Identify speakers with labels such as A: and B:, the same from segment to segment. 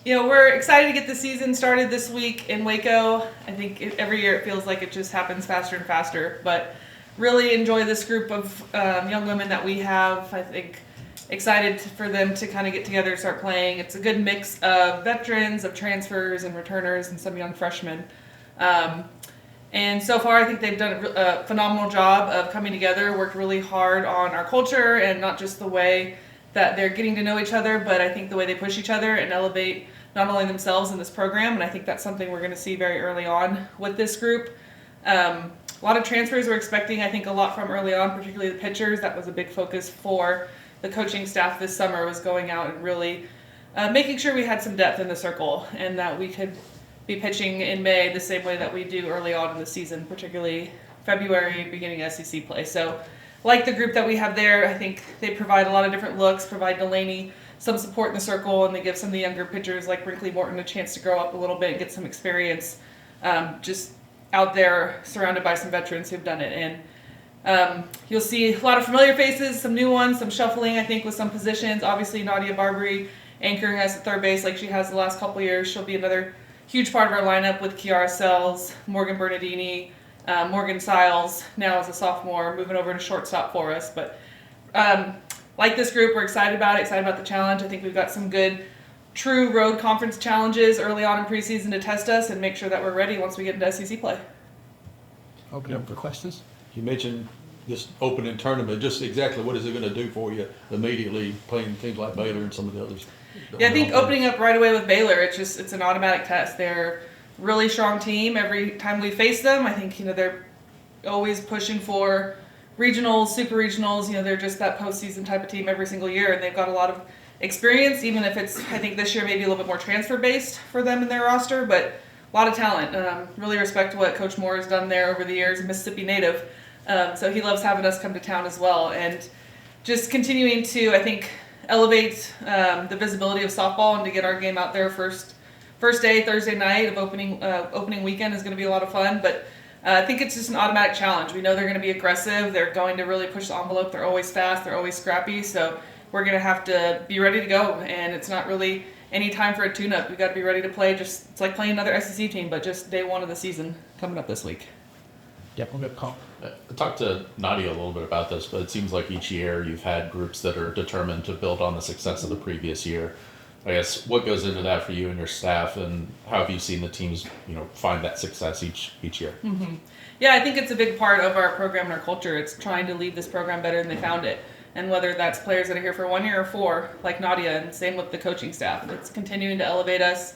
A: We're excited to get the season started this week in Waco. I think every year it feels like it just happens faster and faster, but really enjoy this group of young women that we have. I think excited for them to kind of get together and start playing. It's a good mix of veterans, of transfers and returners, and some young freshmen. And so far, I think they've done a phenomenal job of coming together, worked really hard on our culture and not just the way that they're getting to know each other, but I think the way they push each other and elevate not only themselves in this program, and I think that's something we're going to see very early on with this group. A lot of transfers we're expecting, I think, a lot from early on, particularly the pitchers. That was a big focus for the coaching staff this summer, was going out and really making sure we had some depth in the circle and that we could be pitching in May the same way that we do early on in the season, particularly February, beginning SEC play. So like the group that we have there, I think they provide a lot of different looks, provide Delaney some support in the circle, and they give some of the younger pitchers like Brinkley Morton a chance to grow up a little bit and get some experience just out there surrounded by some veterans who've done it. And you'll see a lot of familiar faces, some new ones, some shuffling, I think, with some positions. Obviously, Nadia Barbary anchoring us at third base like she has the last couple years. She'll be another huge part of our lineup with Kiara Sells, Morgan Bernardini, Morgan Siles, now as a sophomore, moving over to shortstop for us. But like this group, we're excited about the challenge. I think we've got some good true road conference challenges early on in preseason to test us and make sure that we're ready once we get into SEC play.
B: Open up for questions.
C: You mentioned this opening tournament. Just exactly what is it going to do for you immediately playing teams like Baylor and some of the others?
A: Yeah, I think opening up right away with Baylor, it's an automatic test. They're a really strong team. Every time we face them, I think they're always pushing for regionals, super regionals. They're just that postseason type of team every single year, and they've got a lot of experience. Even if it's, I think this year maybe a little bit more transfer based for them in their roster, but a lot of talent. Really respect what Coach Moore has done there over the years. A Mississippi native, so he loves having us come to town as well, and just continuing to, I think, elevate the visibility of softball and to get our game out there first day, Thursday night of opening weekend is going to be a lot of fun. But I think it's just an automatic challenge. We know they're going to be aggressive. They're going to really push the envelope. They're always fast. They're always scrappy. So we're going to have to be ready to go. And it's not really any time for a tune-up. We've got to be ready to play. It's like playing another SEC team, but just day one of the season coming up this week.
B: Yep, we'll get call.
D: I talked to Nadia a little bit about this, but it seems like each year you've had groups that are determined to build on the success of the previous year. I guess what goes into that for you and your staff, and how have you seen the teams, find that success each year?
A: Mm-hmm. Yeah, I think it's a big part of our program and our culture. It's trying to leave this program better than they found it. And whether that's players that are here for 1 year or 4, like Nadia, and same with the coaching staff. It's continuing to elevate us,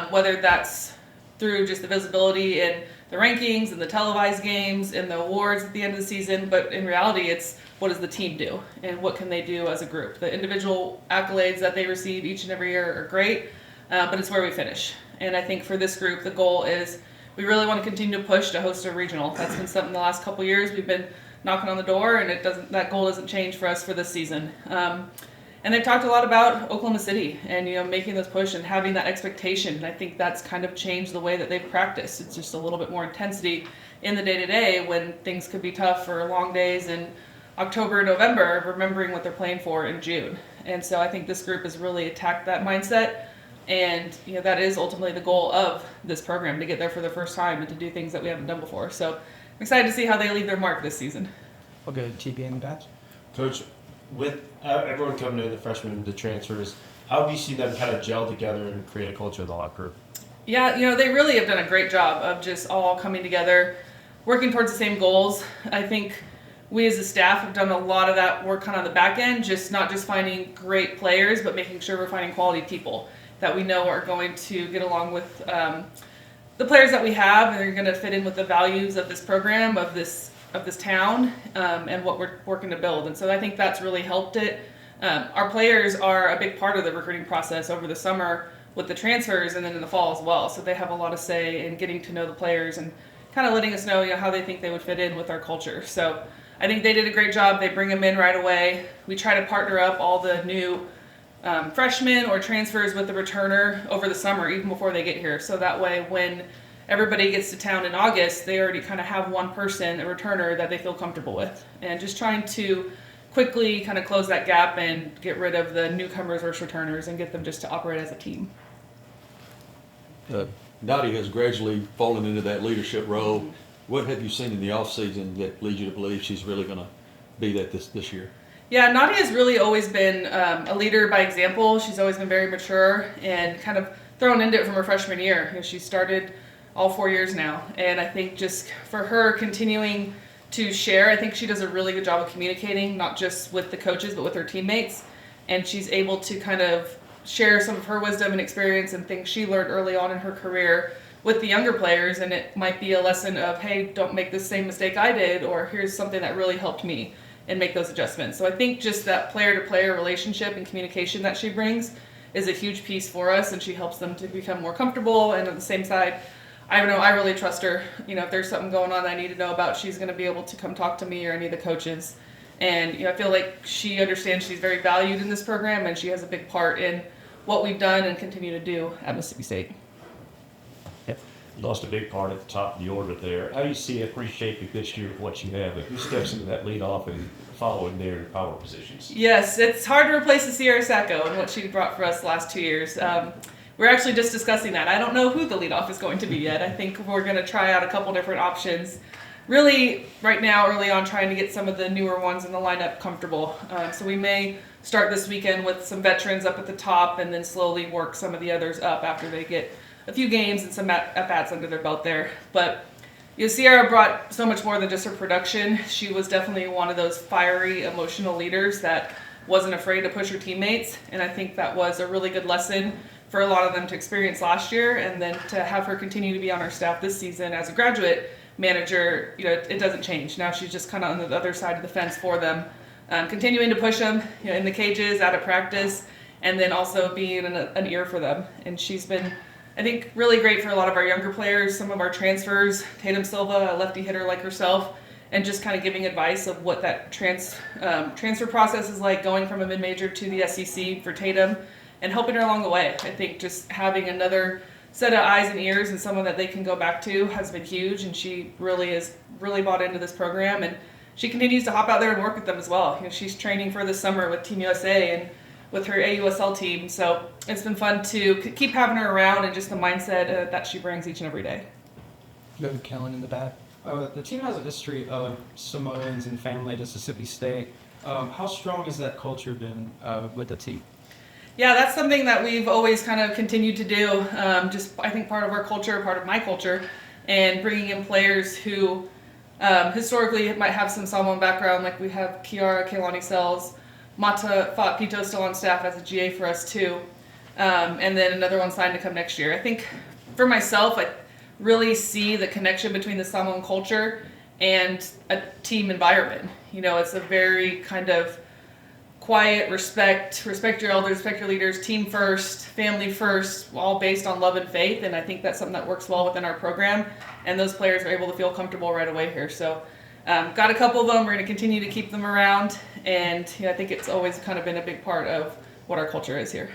A: whether that's through just the visibility in the rankings and the televised games and the awards at the end of the season, but in reality it's what does the team do and what can they do as a group. The individual accolades that they receive each and every year are great, but it's where we finish. And I think for this group the goal is we really want to continue to push to host a regional. That's been something the last couple of years we've been knocking on the door, and that goal doesn't change for us for this season. And they've talked a lot about Oklahoma City and making this push and having that expectation. And I think that's kind of changed the way that they've practiced. It's just a little bit more intensity in the day-to-day when things could be tough for long days in October and November, remembering what they're playing for in June. And so I think this group has really attacked that mindset. And that is ultimately the goal of this program, to get there for the first time and to do things that we haven't done before. So I'm excited to see how they leave their mark this season.
B: We'll go to TB in the back.
E: Coach, with everyone coming in, the freshmen, the transfers, how have you seen them kind of gel together and create a culture of the locker room?
A: Yeah, they really have done a great job of just all coming together, working towards the same goals. I think we as a staff have done a lot of that work kind of on the back end, not just finding great players, but making sure we're finding quality people that we know are going to get along with the players that we have, and they're going to fit in with the values of this program, of this town, and what we're working to build. And so I think that's really helped it. Our players are a big part of the recruiting process over the summer with the transfers and then in the fall as well. So they have a lot of say in getting to know the players and kind of letting us know, how they think they would fit in with our culture. So I think they did a great job. They bring them in right away. We try to partner up all the new freshmen or transfers with the returner over the summer, even before they get here. So that way when everybody gets to town in August, they already kind of have one person, a returner, that they feel comfortable with. And just trying to quickly kind of close that gap and get rid of the newcomers versus returners and get them just to operate as a team.
C: Nadia has gradually fallen into that leadership role. What have you seen in the offseason that leads you to believe she's really going to be that this year?
A: Yeah, Nadia's really always been a leader by example. She's always been very mature and kind of thrown into it from her freshman year. You know, she started all 4 years now, and I think just for her continuing to share, I think she does a really good job of communicating, not just with the coaches, but with her teammates. And she's able to kind of share some of her wisdom and experience and things she learned early on in her career with the younger players. And it might be a lesson of, hey, don't make the same mistake I did, or here's something that really helped me, and make those adjustments. So I think just that player-to-player relationship and communication that she brings is a huge piece for us, and she helps them to become more comfortable. And on the same side, I know I really trust her. You know, if there's something going on that I need to know about, she's going to be able to come talk to me or any of the coaches. And you know, I feel like she understands she's very valued in this program, and she has a big part in what we've done and continue to do at Mississippi State.
F: You lost a big part at the top of the order there. How do you see it reshaping this year of what you have? And who steps into that lead off and following their power positions?
A: Yes, it's hard to replace the Sierra Sacco and what she brought for us the last 2 years. We're actually just discussing that. I don't know who the leadoff is going to be yet. I think we're going to try out a couple different options. Really, right now, early on, trying to get some of the newer ones in the lineup comfortable. So we may start this weekend with some veterans up at the top, and then slowly work some of the others up after they get a few games and some at-bats under their belt there. But you know, Sierra brought so much more than just her production. She was definitely one of those fiery, emotional leaders that wasn't afraid to push her teammates, and I think that was a really good lesson for a lot of them to experience last year, and then to have her continue to be on our staff this season as a graduate manager. You know, it doesn't change. Now she's just kind of on the other side of the fence for them, continuing to push them, you know, in the cages, out of practice, and then also being an ear for them. And she's been, I think, really great for a lot of our younger players, some of our transfers, Tatum Silva, a lefty hitter like herself, and just kind of giving advice of what that transfer process is like, going from a mid-major to the SEC for Tatum, and helping her along the way. I think just having another set of eyes and ears and someone that they can go back to has been huge, and she really bought into this program, and she continues to hop out there and work with them as well. You know, she's training for this summer with Team USA and with her AUSL team, so it's been fun to keep having her around, and just the mindset that she brings each and every day.
B: Go to Kellen in the back. The team has a history of Samoans and family at Mississippi State. How strong has that culture been with the team?
A: Yeah, that's something that we've always kind of continued to do. Just, I think, part of our culture, part of my culture, and bringing in players who historically might have some Samoan background, like we have Kiara Keilani Sells, Mata Fa'apito still on staff as a GA for us too, and then another one signed to come next year. I think for myself, I really see the connection between the Samoan culture and a team environment. You know, it's a very kind of quiet, respect your elders, respect your leaders, team first, family first, all based on love and faith. And I think that's something that works well within our program. And those players are able to feel comfortable right away here. So got a couple of them. We're going to continue to keep them around. And you know, I think it's always kind of been a big part of what our culture is here.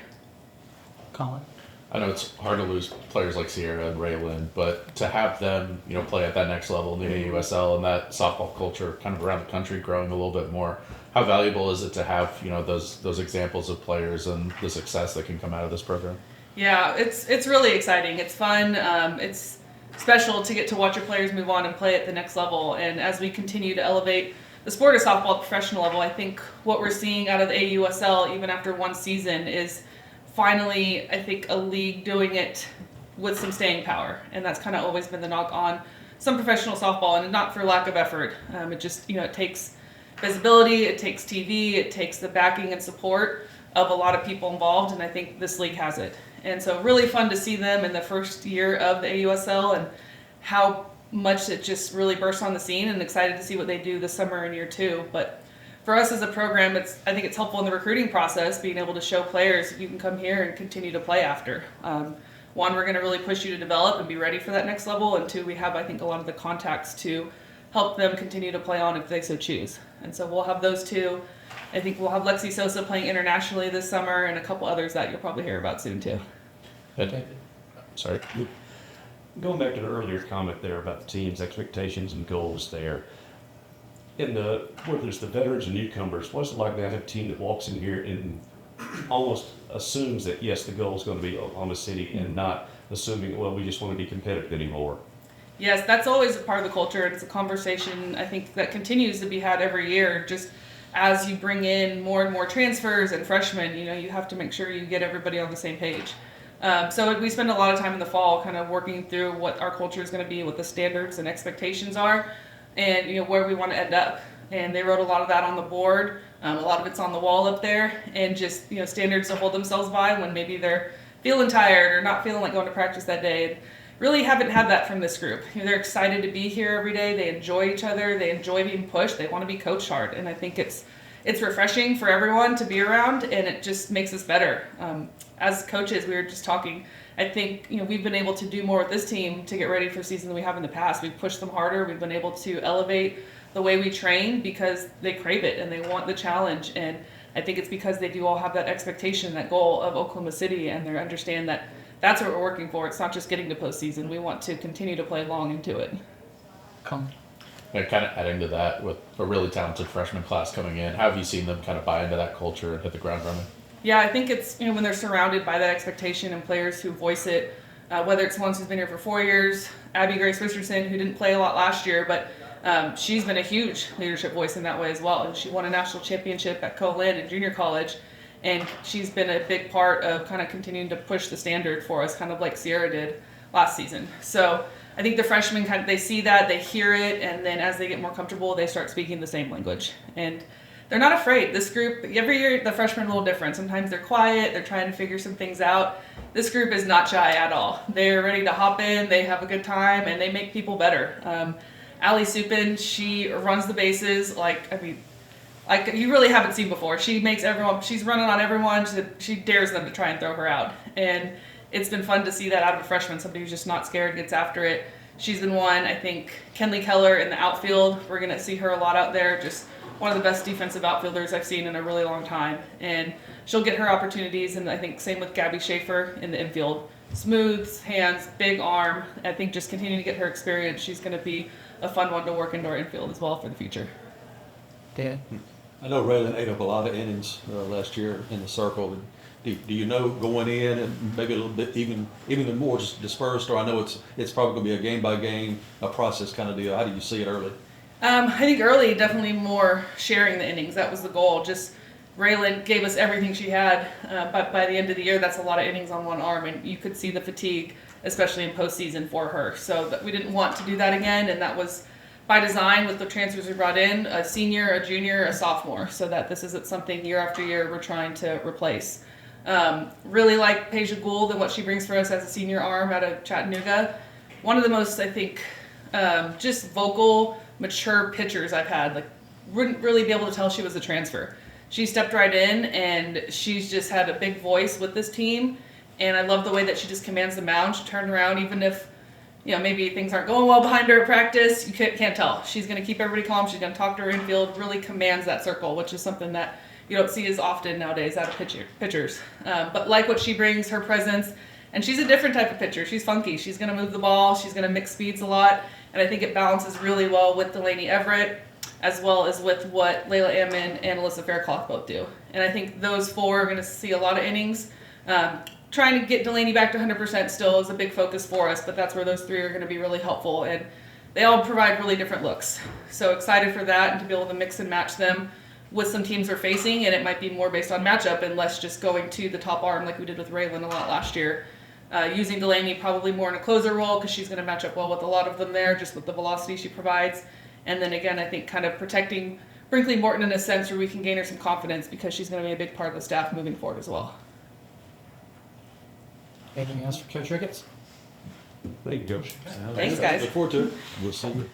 B: Colin?
D: I know it's hard to lose players like Sierra and Raylan, but to have them, you know, play at that next level in the AUSL and that softball culture kind of around the country growing a little bit more, how valuable is it to have, you know, those examples of players and the success that can come out of this program?
A: Yeah, it's really exciting. It's fun. It's special to get to watch your players move on and play at the next level. And as we continue to elevate the sport of softball at the professional level, I think what we're seeing out of the AUSL, even after one season, is finally, I think, a league doing it with some staying power. And that's kind of always been the knock on some professional softball, and not for lack of effort. It just, you know, it takes visibility, it takes TV, it takes the backing and support of a lot of people involved, and I think this league has it. And so really fun to see them in the first year of the AUSL and how much it just really burst on the scene, and excited to see what they do this summer in year two. But for us as a program, I think it's helpful in the recruiting process, being able to show players you can come here and continue to play after. One, we're going to really push you to develop and be ready for that next level, and two, we have, I think, a lot of the contacts to help them continue to play on if they so choose. And so we'll have those two. I think we'll have Lexi Sosa playing internationally this summer, and a couple others that you'll probably hear about soon too.
D: Sorry.
F: Going back to the earlier comment there about the team's expectations and goals there, whether it's the veterans and newcomers, what's it like to have a team that walks in here and almost assumes that, yes, the goal is going to be Oklahoma City and not assuming, well, we just want to be competitive anymore.
A: Yes, that's always a part of the culture. It's a conversation I think that continues to be had every year. Just as you bring in more and more transfers and freshmen, you have to make sure you get everybody on the same page. So we spend a lot of time in the fall kind of working through what our culture is going to be, what the standards and expectations are, and where we want to end up. And they wrote a lot of that on the board. A lot of it's on the wall up there, and just standards to hold themselves by when maybe they're feeling tired or not feeling like going to practice that day. Really haven't had that from this group. They're excited to be here every day. They enjoy each other. They enjoy being pushed. They want to be coached hard, and I think it's refreshing for everyone to be around, and it just makes us better. As coaches, we were just talking. I think we've been able to do more with this team to get ready for season than we have in the past. We've pushed them harder. We've been able to elevate the way we train because they crave it and they want the challenge. And I think it's because they do all have that expectation, that goal of Oklahoma City, and they understand that that's what we're working for. It's not just getting to postseason. We want to continue to play long into it.
B: Come.
D: And kind of adding to that, with a really talented freshman class coming in, how have you seen them kind of buy into that culture and hit the ground running?
A: Yeah, I think it's when they're surrounded by that expectation and players who voice it, whether it's ones who's been here for 4 years, Abby Grace Richardson, who didn't play a lot last year, but she's been a huge leadership voice in that way as well. And she won a national championship at Colin in junior college, and she's been a big part of kind of continuing to push the standard for us, kind of like Sierra did last season. So I think the freshmen they see that, they hear it, and then as they get more comfortable, they start speaking the same language. And they're not afraid. This group, every year the freshmen are a little different. Sometimes they're quiet, they're trying to figure some things out. This group is not shy at all. They're ready to hop in, they have a good time, and they make people better. Allie Supin, she runs the bases like you really haven't seen before. She makes everyone, she's running on everyone, she dares them to try and throw her out. And it's been fun to see that out of a freshman, somebody who's just not scared, gets after it. She's been one. I think Kenley Keller in the outfield, we're going to see her a lot out there, just one of the best defensive outfielders I've seen in a really long time. And she'll get her opportunities, and I think same with Gabby Schaefer in the infield. Smooth hands, big arm. I think just continuing to get her experience, she's going to be a fun one to work into our infield as well for the future.
B: Dan?
C: I know Raylan ate up a lot of innings last year in the circle. Do you know going in and maybe a little bit even more just dispersed, or I know it's probably going to be a game by game, a process kind of deal. How do you see it early?
A: I think early, definitely more sharing the innings. That was the goal. Just Raylan gave us everything she had, but by the end of the year, that's a lot of innings on one arm, and you could see the fatigue, especially in postseason for her. So we didn't want to do that again, and that was by design with the transfers we brought in, a senior, a junior, a sophomore, so that this isn't something year after year we're trying to replace. Really like Peja Gould and what she brings for us as a senior arm out of Chattanooga. One of the most, I think, just vocal, mature pitchers I've had. Wouldn't really be able to tell she was a transfer. She stepped right in, and she's just had a big voice with this team. And I love the way that she just commands the mound. She turned around, even if maybe things aren't going well behind her at practice. You can't tell. She's going to keep everybody calm. She's going to talk to her infield. Really commands that circle, which is something that you don't see as often nowadays out of pitchers. But like what she brings, her presence, and she's a different type of pitcher. She's funky. She's going to move the ball. She's going to mix speeds a lot. And I think it balances really well with Delaney Everett, as well as with what Layla Ammon and Alyssa Faircloth both do. And I think those four are going to see a lot of innings. Trying to get Delaney back to 100% still is a big focus for us, but that's where those three are going to be really helpful. And they all provide really different looks. So excited for that and to be able to mix and match them with some teams we're facing, and it might be more based on matchup and less just going to the top arm like we did with Raylan a lot last year. Using Delaney probably more in a closer role because she's going to match up well with a lot of them there, just with the velocity she provides. And then again, I think kind of protecting Brinkley Morton in a sense where we can gain her some confidence because she's going to be a big part of the staff moving forward as well.
B: Anything else for Coach Ricketts?
F: Thank you, Coach.
A: Thanks, guys.
C: Look forward to it. We'll see you.